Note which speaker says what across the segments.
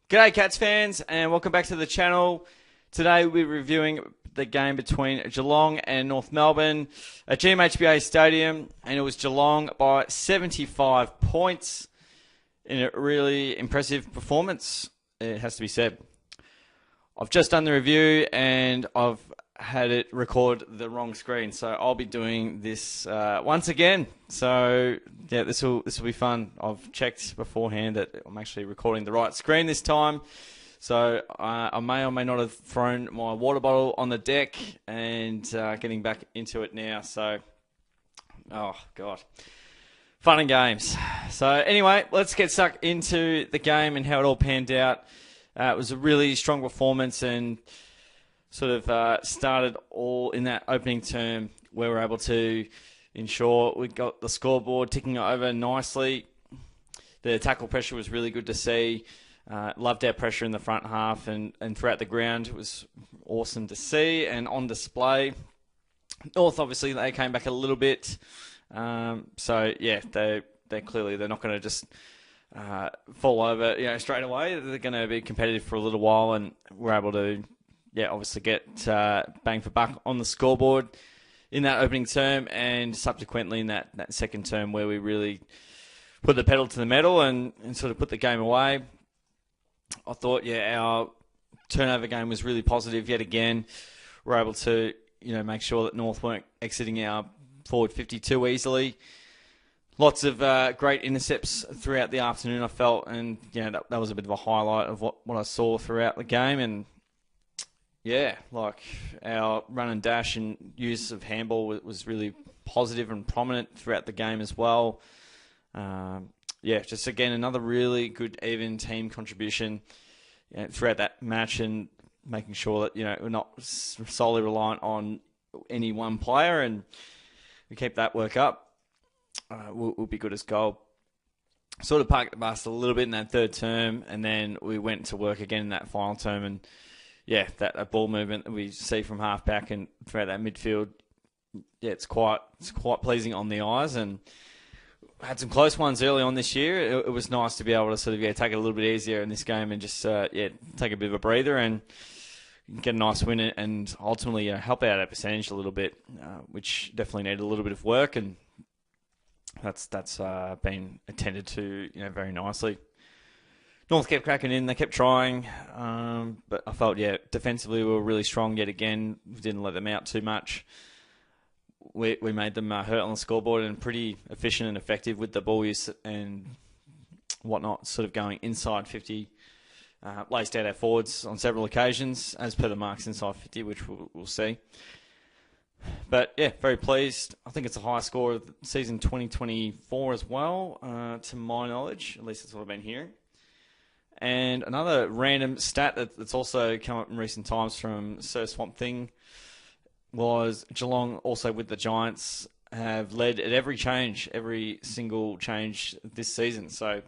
Speaker 1: G'day Cats fans and welcome back to the channel. Today we're reviewing the game between Geelong and North Melbourne at GMHBA Stadium, and it was Geelong by 75 points in a really impressive performance, it has to be said. I've just done the review and I've had it record the wrong screen, so I'll be doing this once again. So yeah, this will be fun. I've checked beforehand that I'm actually recording the right screen this time. So I may or may not have thrown my water bottle on the deck and getting back into it now. So, oh God, fun and games. So anyway, let's get stuck into the game and how it all panned out. It was a really strong performance and sort of started all in that opening term where we're able to ensure we got the scoreboard ticking over nicely. The tackle pressure was really good to see. Loved our pressure in the front half and throughout the ground. It was awesome to see and on display. North, obviously, they came back a little bit. So, yeah, they're not going to just fall over straight away. They're going to be competitive for a little while, and we're able to obviously get bang for buck on the scoreboard in that opening term and subsequently in that second term where we really put the pedal to the metal and sort of put the game away. I thought, our turnover game was really positive yet again. We're able to, make sure that North weren't exiting our forward 50 too easily. Lots of great intercepts throughout the afternoon, I felt, and that was a bit of a highlight of what I saw throughout the game. And our run and dash and use of handball was really positive and prominent throughout the game as well. Just again, another really good even team contribution throughout that match and making sure that, we're not solely reliant on any one player, and we keep that work up. We'll be good as gold. Sort of parked the bus a little bit in that third term, and then we went to work again in that final term, and that ball movement that we see from half back and throughout that midfield, it's quite pleasing on the eyes, and had some close ones early on this year. It was nice to be able to sort of take it a little bit easier in this game and just take a bit of a breather and get a nice win and ultimately help out our percentage a little bit, which definitely needed a little bit of work, and that's been attended to very nicely. North kept cracking in, they kept trying, but I felt, defensively we were really strong yet again. We didn't let them out too much. We made them hurt on the scoreboard and pretty efficient and effective with the ball use and whatnot, sort of going inside 50. Laced out our forwards on several occasions, as per the marks inside 50, which we'll see. But, very pleased. I think it's the highest score of season 2024 as well, to my knowledge. At least that's what I've been hearing. And another random stat that's also come up in recent times from Sir Swamp Thing was Geelong, also with the Giants, have led at every single change this season. So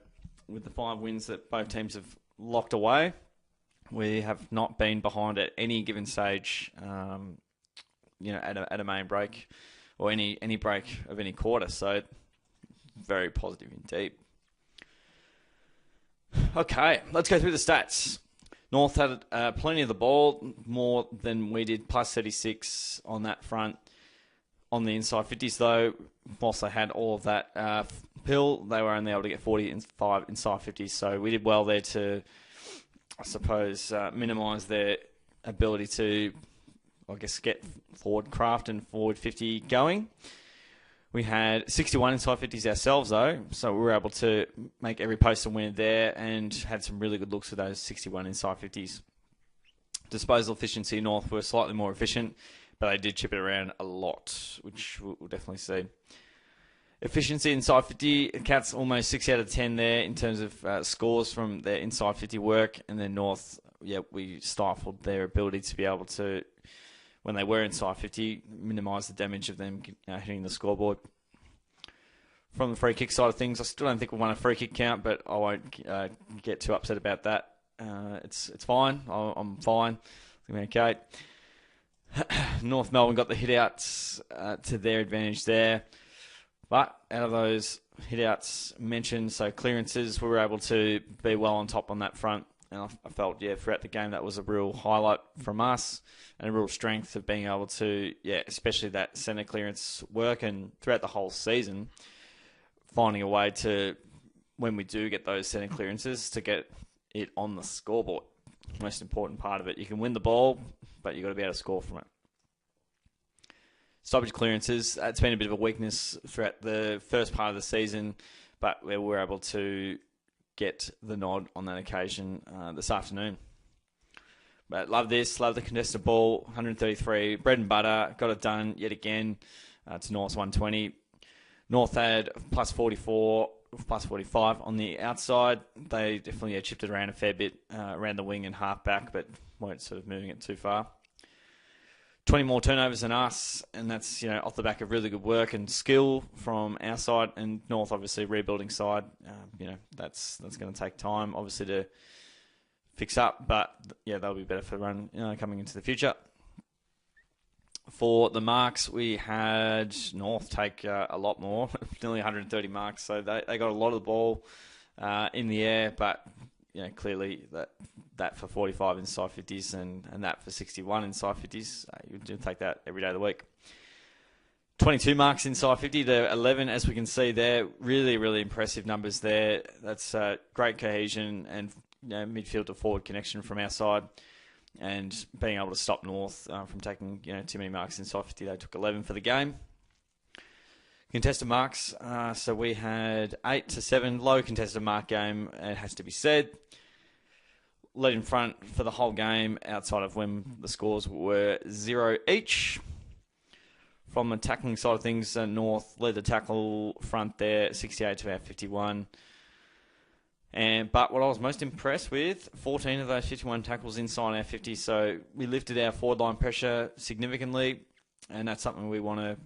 Speaker 1: with the 5 wins that both teams have locked away, we have not been behind at any given stage, at a main break or any break of any quarter. So very positive indeed. Okay, let's go through the stats. North had plenty of the ball, more than we did, plus 36 on that front. On the inside 50s, though, whilst they had all of that pill, they were only able to get 45 inside 50s. So we did well there to, I suppose, minimise their ability to, get forward craft and forward 50 going. We had 61 inside 50s ourselves, though, so we were able to make every post a winner there and had some really good looks with those 61 inside 50s. Disposal efficiency, North were slightly more efficient, but they did chip it around a lot, which we'll definitely see. Efficiency inside 50, Cats almost 6 out of 10 there in terms of scores from their inside 50 work, and then North, we stifled their ability to be able to, when they were inside 50, minimise the damage of them hitting the scoreboard. From the free kick side of things, I still don't think we won a free kick count, but I won't get too upset about that. It's fine. I'm fine. It's going to be okay. North Melbourne got the hit-outs to their advantage there. But out of those hit-outs mentioned, so clearances, we were able to be well on top on that front. And I felt, throughout the game, that was a real highlight from us and a real strength of being able to, especially that centre clearance work, and throughout the whole season, finding a way to, when we do get those centre clearances, to get it on the scoreboard. Most important part of it. You can win the ball, but you've got to be able to score from it. Stoppage clearances, that's been a bit of a weakness throughout the first part of the season, but we were able to get the nod on that occasion this afternoon. But love this, love the contested ball, 133, bread and butter, got it done yet again to North's 120. North had plus 44, plus 45 on the outside. They definitely chipped it around a fair bit around the wing and half back, but weren't sort of moving it too far. 20 more turnovers than us, and that's off the back of really good work and skill from our side. And North, obviously, rebuilding side. That's going to take time, obviously, to fix up. But they'll be better for the run coming into the future. For the marks, we had North take a lot more, nearly 130 marks. So they got a lot of the ball in the air, but clearly that for 45 inside 50s and that for 61 inside 50s, you do take that every day of the week. 22 marks inside 50 to 11, as we can see there. Really, really impressive numbers there. That's great cohesion and midfield to forward connection from our side, and being able to stop North from taking too many marks inside 50. They took 11 for the game. Contested marks, so we had 8 to 7, low contested mark game, it has to be said. Led in front for the whole game, outside of when the scores were 0 each. From the tackling side of things, North led the tackle front there, 68 to about 51. But what I was most impressed with, 14 of those 51 tackles inside our 50, so we lifted our forward line pressure significantly, and that's something we want to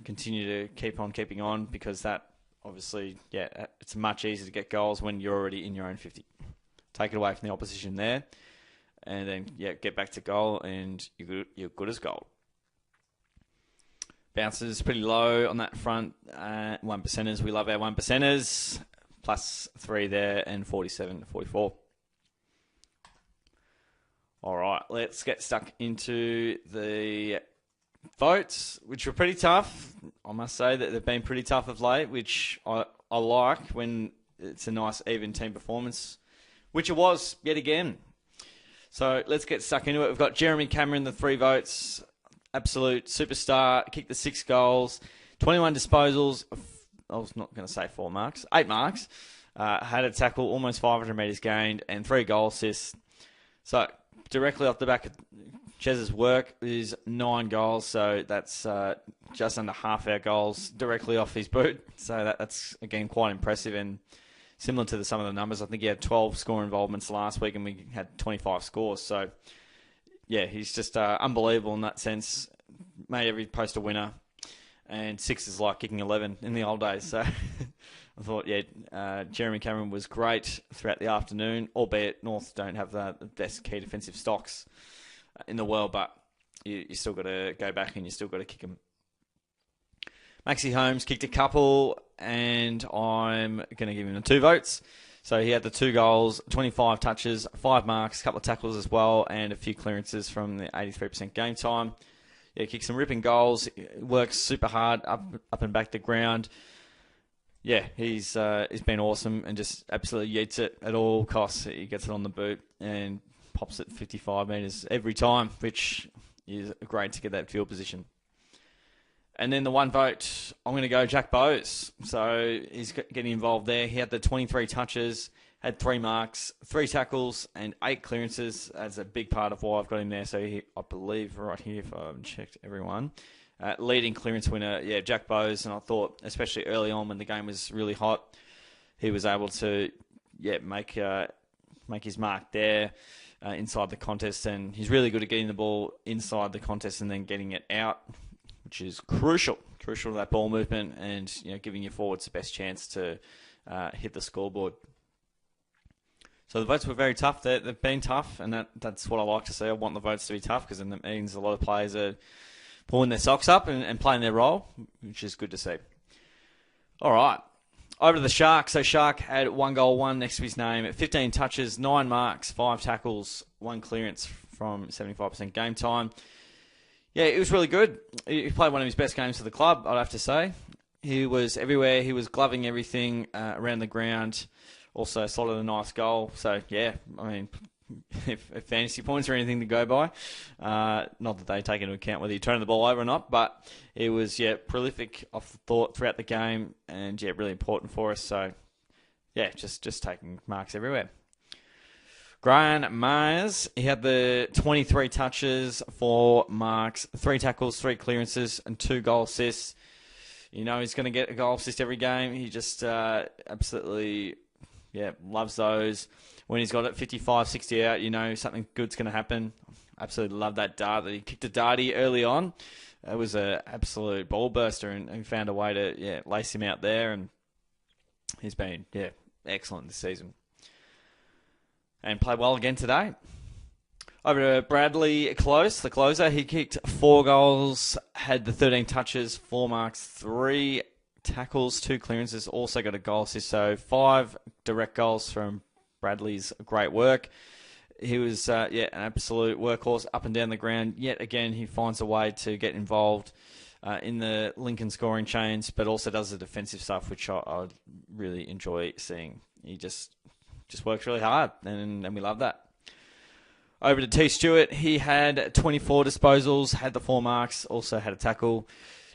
Speaker 1: continue to keep on keeping on, because that obviously, it's much easier to get goals when you're already in your own 50. Take it away from the opposition there, and then get back to goal, and you're good as gold. Bounces pretty low on that front. 1%ers, we love our 1%ers. Plus 3 there, and 47 to 44. All right, let's get stuck into the votes, which were pretty tough. I must say that they've been pretty tough of late, which I like when it's a nice even team performance, which it was yet again. So let's get stuck into it. We've got Jeremy Cameron, the 3 votes, absolute superstar, kicked the 6 goals, 21 disposals. I was not going to say 4 marks, 8 marks. Had a tackle, almost 500 metres gained, and 3 goal assists. So directly off the back of Chez's work is 9 goals. So that's just under half our goals directly off his boot. So that's, again, quite impressive and similar to some of the numbers. I think he had 12 score involvements last week, and we had 25 scores. So, he's just unbelievable in that sense. Made every post a winner. And 6 is like kicking 11 in the old days. So I thought, Jeremy Cameron was great throughout the afternoon, albeit North don't have the best key defensive stocks in the world, but you still got to go back and you still got to kick them. Maxi Holmes kicked a couple, and I'm going to give him the 2 votes. So he had the 2 goals, 25 touches, 5 marks, a couple of tackles as well, and a few clearances from the 83% game time. Kicked some ripping goals, works super hard up and back the ground. He's been awesome and just absolutely yeets it at all costs. He gets it on the boot and pops it 55 metres every time, which is great to get that field position. And then the 1 vote, I'm going to go Jack Bowes. So he's getting involved there. He had the 23 touches, had 3 marks, 3 tackles, and 8 clearances. That's a big part of why I've got him there. So I believe right here, if I haven't checked everyone, leading clearance winner, Jack Bowes. And I thought, especially early on when the game was really hot, he was able to make his mark there inside the contest. And he's really good at getting the ball inside the contest and then getting it out, which is crucial to that ball movement and giving your forwards the best chance to hit the scoreboard. So the votes were very tough. They've been tough, and that's what I like to see. I want the votes to be tough because then that means a lot of players are pulling their socks up and playing their role, which is good to see. All right. Over to the Shark. So Shark had 1 goal, 1 next to his name, 15 touches, 9 marks, 5 tackles, 1 clearance from 75% game time. Yeah, it was really good. He played one of his best games for the club, I'd have to say. He was everywhere. He was gloving everything around the ground. Also slotted a nice goal. So, yeah, I mean, if fantasy points are anything to go by, not that they take into account whether you turn the ball over or not, but it was, prolific off the thought throughout the game and, really important for us. So, just taking marks everywhere. Graham Myers, he had the 23 touches, 4 marks, 3 tackles, 3 clearances, and 2 goal assists. You know he's going to get a goal assist every game. He just absolutely, loves those. When he's got it 55, 60 out, you know something good's going to happen. Absolutely love that dart that he kicked a darty early on. It was an absolute ball burster and found a way to lace him out there. And he's been excellent this season. And played well again today. Over to Bradley Close, the closer. He kicked 4 goals, had the 13 touches, 4 marks, 3 tackles, 2 clearances, also got a goal assist. So 5 direct goals from Bradley's great work. He was, an absolute workhorse up and down the ground. Yet again, he finds a way to get involved in the Lincoln scoring chains, but also does the defensive stuff, which I really enjoy seeing. He just works really hard, and we love that. Over to T. Stewart, he had 24 disposals, had the 4 marks, also had a tackle.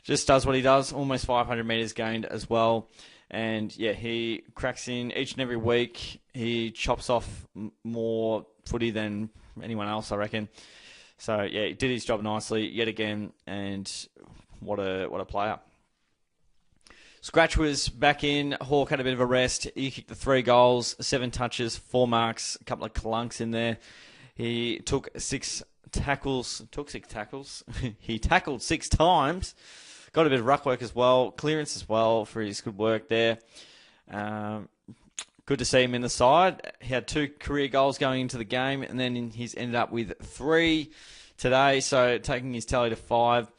Speaker 1: Just does what he does, almost 500 metres gained as well. And, he cracks in each and every week. He chops off more footy than anyone else, I reckon. So, he did his job nicely yet again, and what a player. Scratch was back in. Hawk had a bit of a rest. He kicked the 3 goals, 7 touches, 4 marks, a couple of clunks in there. He took 6 tackles. He tackled 6 times. Got a bit of ruck work as well. Clearance as well for his good work there. Good to see him in the side. He had 2 career goals going into the game, and then he's ended up with 3 today, so taking his tally to 5.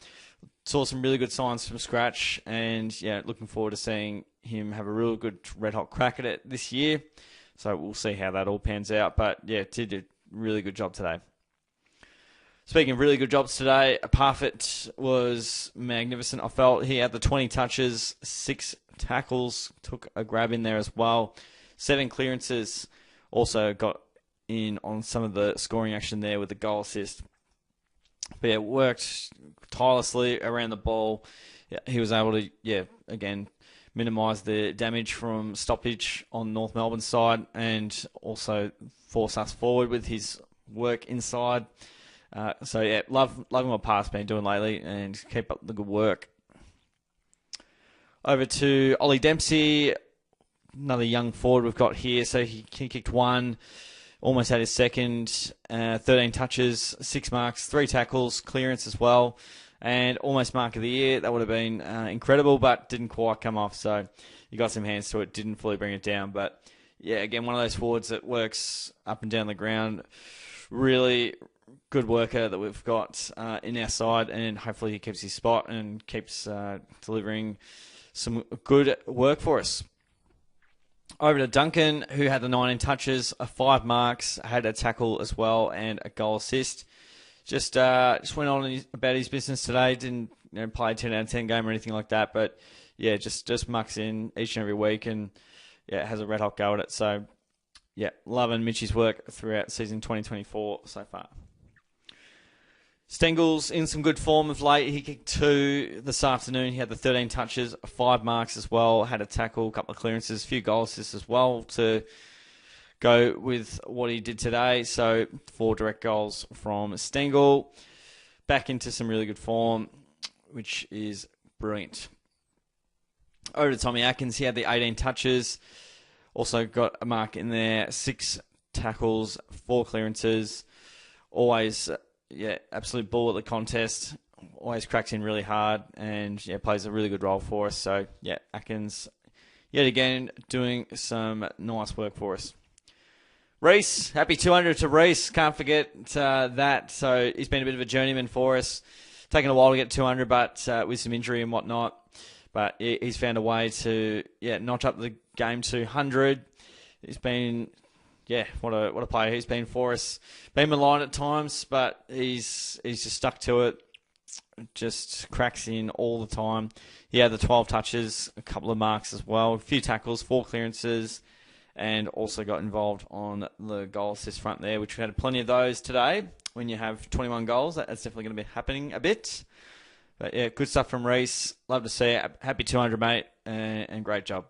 Speaker 1: Saw some really good signs from Scratch, and looking forward to seeing him have a real good red-hot crack at it this year. So we'll see how that all pans out. But did a really good job today. Speaking of really good jobs today, Parfitt was magnificent. I felt he had the 20 touches, 6 tackles, took a grab in there as well, 7 clearances, also got in on some of the scoring action there with the goal assist. But worked tirelessly around the ball. He was able to, again, minimise the damage from stoppage on North Melbourne's side and also force us forward with his work inside. Loving what Par's been doing lately and keep up the good work. Over to Ollie Dempsey, another young forward we've got here. So he kicked 1. Almost had his second, 13 touches, 6 marks, 3 tackles, clearance as well, and almost mark of the year. That would have been incredible, but didn't quite come off. So you got some hands to it, didn't fully bring it down. But again, one of those forwards that works up and down the ground. Really good worker that we've got in our side, and hopefully he keeps his spot and keeps delivering some good work for us. Over to Duncan, who had the 19 touches, 5 marks, had a tackle as well, and a goal assist. Just went on about his business today. Didn't play a 10 out of 10 game or anything like that, but just mucks in each and every week and has a red hot go at it. So loving Mitchie's work throughout season 2024 so far. Stengel's in some good form of late. He kicked 2 this afternoon. He had the 13 touches, 5 marks as well, had a tackle, a couple of clearances, a few goal assists as well to go with what he did today. So 4 direct goals from Stengel. Back into some really good form, which is brilliant. Over to Tommy Atkins. He had the 18 touches. Also got a mark in there, 6 tackles, 4 clearances. Always... absolute bull at the contest. Always cracks in really hard and plays a really good role for us. So Atkins yet again doing some nice work for us. Rhys, happy 200 to Rhys. Can't forget that. So he's been a bit of a journeyman for us. Taken a while to get 200, but with some injury and whatnot. But he's found a way to notch up the game to 100. He's been what a player he's been for us. Been maligned at times, but he's just stuck to it. Just cracks in all the time. He had the 12 touches, a couple of marks as well, a few tackles, 4 clearances, and also got involved on the goal assist front there, which we had plenty of those today. When you have 21 goals, that's definitely going to be happening a bit. But yeah, good stuff from Rhys. Love to see it. Happy 200, mate, and great job.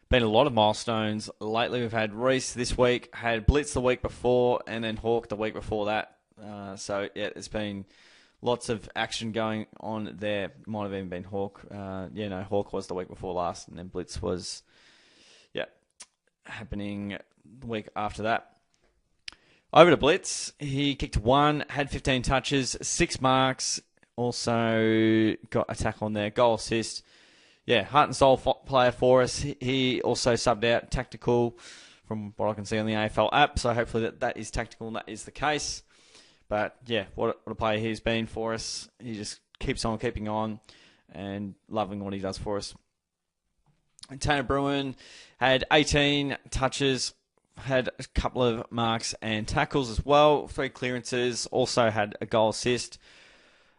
Speaker 1: Been a lot of milestones lately. We've had Rhys this week, had Blitz the week before, and then Hawk the week before that. So yeah, there's been lots of action going on there. Might have even been Hawk. Hawk was the week before last, and then Blitz was happening the week after that. Over to Blitz. He kicked 1, had 15 touches, 6 marks, also got a tackle on there, goal assist. Yeah, heart and soul player for us. He also subbed out tactical from what I can see on the AFL app, so hopefully that is tactical and that is the case. But yeah, what a player he's been for us. He just keeps on keeping on and loving what he does for us. And Tanner Bruin had 18 touches, had a couple of marks and tackles as well, 3 clearances, also had a goal assist,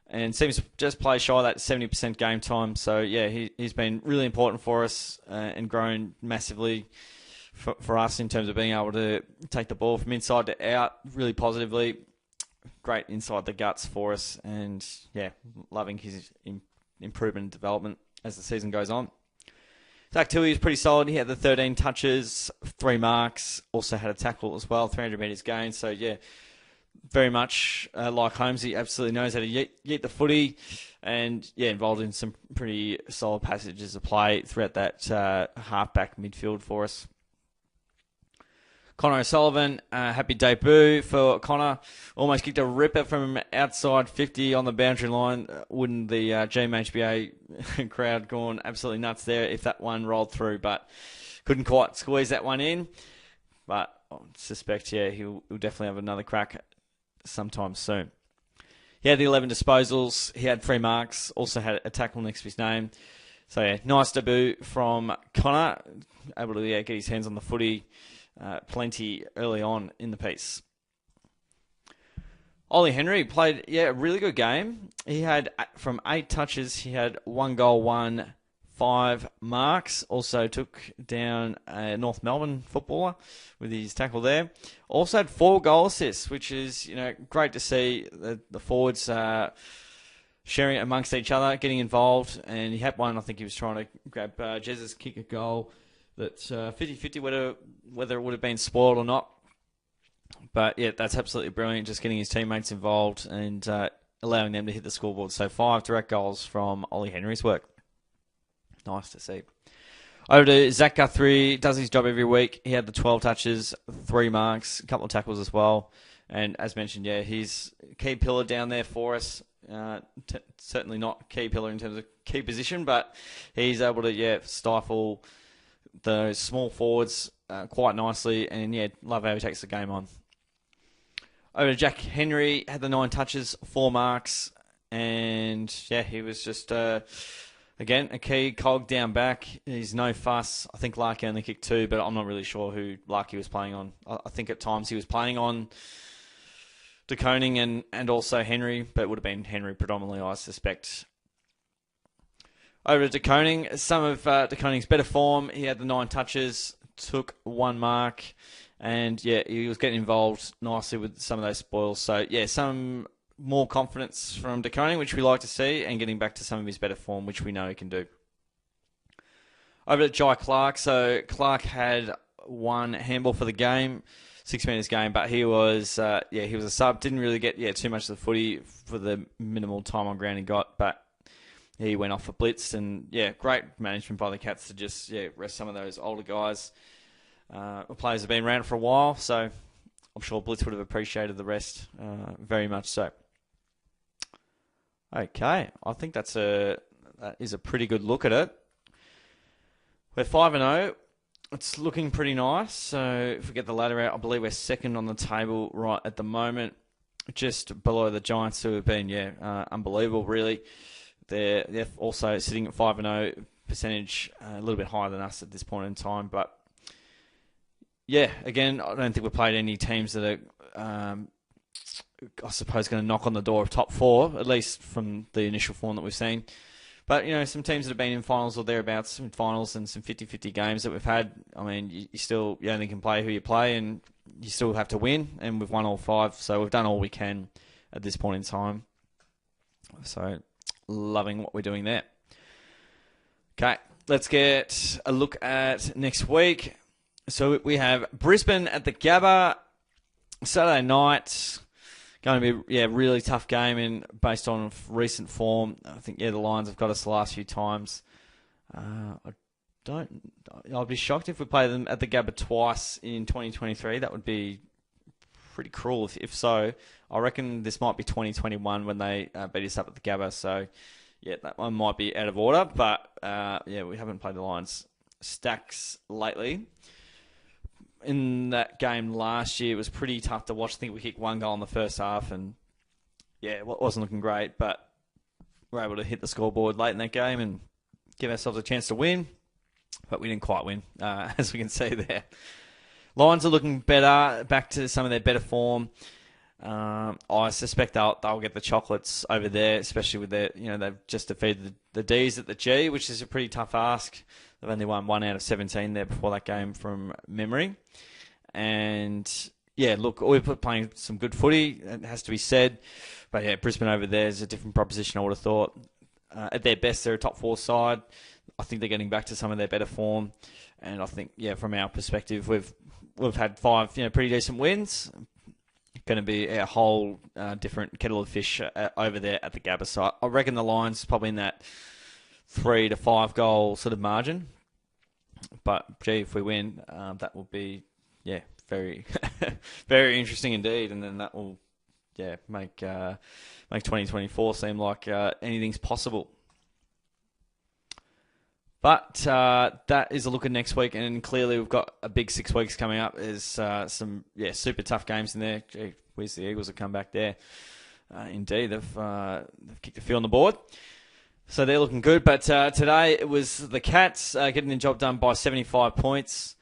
Speaker 1: and seems to just play shy of that 70% game time. So yeah, he's been really important for us and grown massively for us in terms of being able to take the ball from inside to out really positively. Great inside the guts for us, and yeah, loving his improvement and development as the season goes on. Zach Tilley is pretty solid. He had the 13 touches, 3 marks, also had a tackle as well, 300 metres gained. So yeah, very much like Holmes. He absolutely knows how to yeet the footy, and yeah, involved in some pretty solid passages of play throughout that half-back midfield for us. Connor O'Sullivan, happy debut for Connor. Almost kicked a ripper from outside 50 on the boundary line. Wouldn't the GMHBA crowd gone absolutely nuts there if that one rolled through, but couldn't quite squeeze that one in. But I suspect, he'll definitely have another crack sometime soon. He had the 11 disposals. He had 3 marks. Also had a tackle next to his name. So yeah, nice debut from Connor. Able to get his hands on the footy. Plenty early on in the piece. Ollie Henry played a really good game. He had, from 8 touches, he had 1 goal, 5 marks. Also took down a North Melbourne footballer with his tackle there. Also had 4 goal assists, which is great to see the forwards sharing it amongst each other, getting involved. And he had one, I think he was trying to grab Jez's kick a goal. That's 50-50 whether it would have been spoiled or not. But yeah, that's absolutely brilliant, just getting his teammates involved and allowing them to hit the scoreboard. So 5 direct goals from Ollie Henry's work. Nice to see. Over to Zach Guthrie, does his job every week. He had the 12 touches, 3 marks, a couple of tackles as well. And as mentioned, he's a key pillar down there for us. Certainly not key pillar in terms of key position, but he's able to stifle those small forwards quite nicely, and love how he takes the game on. Over to Jack Henry, had the 9 touches, 4 marks, and he was just again a key cog down back. He's no fuss. I think Larky only kicked 2, but I'm not really sure who Larky was playing on. I think at times he was playing on De Koning and also Henry, but it would have been Henry predominantly, I suspect. Over to De Koning, some of De Koning's better form. He had the 9 touches, took 1 mark, and he was getting involved nicely with some of those spoils. So some more confidence from De Koning, which we like to see, and getting back to some of his better form, which we know he can do. Over to Jai Clark. So Clark had 1 handball for the game, 6 minutes game, but he was he was a sub. Didn't really get too much of the footy for the minimal time on ground he got, but he went off for Blitz, and great management by the Cats to just rest some of those older guys. Players have been around for a while, so I'm sure Blitz would have appreciated the rest very much so. Okay, I think that is a pretty good look at it. We're 5-0. It's looking pretty nice. So if we get the ladder out, I believe we're second on the table right at the moment, just below the Giants, who have been unbelievable really. They're also sitting at 5-0 percentage, a little bit higher than us at this point in time. But yeah, again, I don't think we've played any teams that are, I suppose, going to knock on the door of top 4, at least from the initial form that we've seen. But, some teams that have been in finals or thereabouts, some finals and some 50-50 games that we've had, I mean, you only can play who you play, and you still have to win, and we've won all 5, so we've done all we can at this point in time. So, loving what we're doing there. Okay, let's get a look at next week. So we have Brisbane at the Gabba, Saturday night. Going to be a really tough game, and based on recent form, I think the Lions have got us the last few times. I'd be shocked if we play them at the Gabba twice in 2023. That would be pretty cruel if so. I reckon this might be 2021 when they beat us up at the Gabba. So that one might be out of order, but we haven't played the Lions stacks lately. In that game last year, it was pretty tough to watch. I think we kicked 1 goal in the first half, and it wasn't looking great, but we were able to hit the scoreboard late in that game and give ourselves a chance to win, but we didn't quite win, as we can see there. Lions are looking better, back to some of their better form. I suspect they'll get the chocolates over there, especially with their, they've just defeated the D's at the G, which is a pretty tough ask. They've only won 1 out of 17 there before that game from memory. And look, we're playing some good footy, it has to be said. But Brisbane over there is a different proposition, I would have thought. At their best, they're a top 4 side. I think they're getting back to some of their better form. And I think, from our perspective, we've had 5, pretty decent wins. Going to be a whole different kettle of fish over there at the Gabba. So I reckon the Lions probably in that 3 to 5 goal sort of margin. But if we win, that will be very very interesting indeed, and then that will make 2024 seem like anything's possible. But that is a look at next week, and clearly we've got a big 6 weeks coming up. There's some super tough games in there. Gee, where's the Eagles that come back there? Indeed, they've kicked a few on the board. So they're looking good. But today it was the Cats getting the job done by 75 points.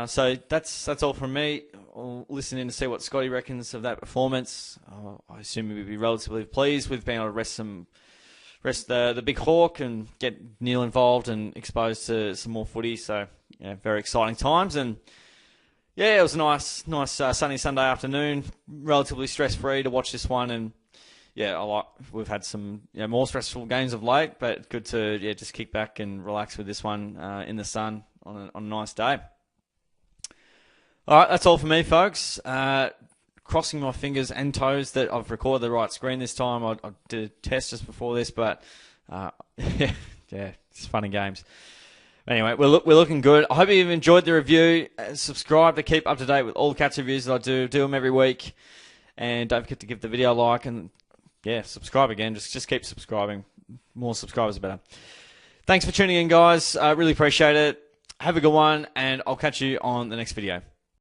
Speaker 1: So that's all from me. I'll listen in to see what Scotty reckons of that performance. I assume he'll be relatively pleased with being able to rest the big hawk and get Neil involved and exposed to some more footy. So very exciting times. And it was a nice sunny Sunday afternoon, relatively stress-free to watch this one. And we've had some more stressful games of late, but good to just kick back and relax with this one in the sun on a nice day. All right, that's all for me, folks. Crossing my fingers and toes that I've recorded the right screen this time. I did a test just before this, but it's fun and games. Anyway, we're looking good. I hope you've enjoyed the review. Subscribe to keep up to date with all the Cats reviews that I do. Do them every week. And don't forget to give the video a like and subscribe again. Just keep subscribing. More subscribers are better. Thanks for tuning in, guys. I really appreciate it. Have a good one, and I'll catch you on the next video.